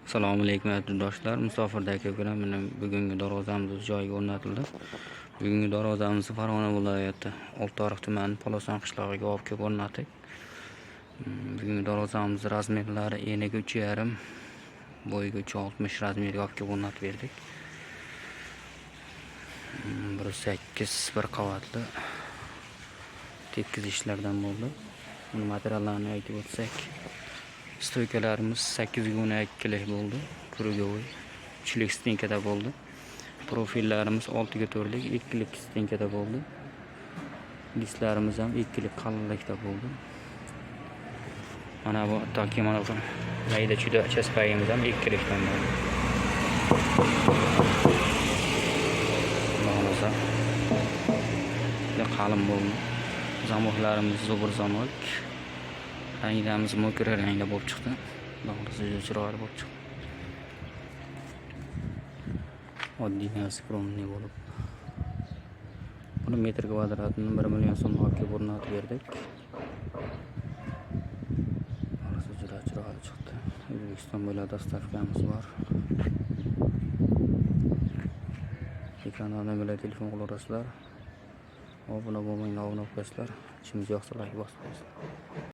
Assalomu alaykum do'stlar. Musofirda aka bilan mana bugungi darvozamiz joyiga o'rnatildi. Bugungi darvozamiz Farg'ona viloyati Oltiariq tumani Poloson qishlog'iga olib kelib o'rnatdik. Bugungi darvozamiz razmerlari eniga 3,5, bo'yiga 3,60 razmerga olib kelib o'rnatib berdik. 1.8 bir qavatli tekis ishlardan bo'ldi. Buni materiallarini aytib o'tsak, stoykalarimiz 8x2 bo'ldi. Krugovoy 3lik stenkada bo'ldi. Profillarimiz 6x4lik 2lik stenkada bo'ldi. Disklarimiz ham 2lik qalinlikda bo'ldi. Mana bu toki mana bu mayda juda chaspagimiz ham 2likdan bo'ldi. Mana qalin bo'ldi. Zamoklarimiz zubur zamok. Ranglarimiz mo'kir rangda bo'lib chiqdi. Juda chiroyli bo'lib chiqdi. Oddiy skromniy bo'lib. Buni metr kvadratini 1 million so'm olib o'rnatib berdik. Juda chiroyli chiqdi. O'zbekiston bo'ylab dastavkamiz bor. Ekranda bilan telefon qilaverasizlar. Obuna bo'lmang, obuna bo'lsizlar. Ishimiz yoqsa like bosib qo'yinglar.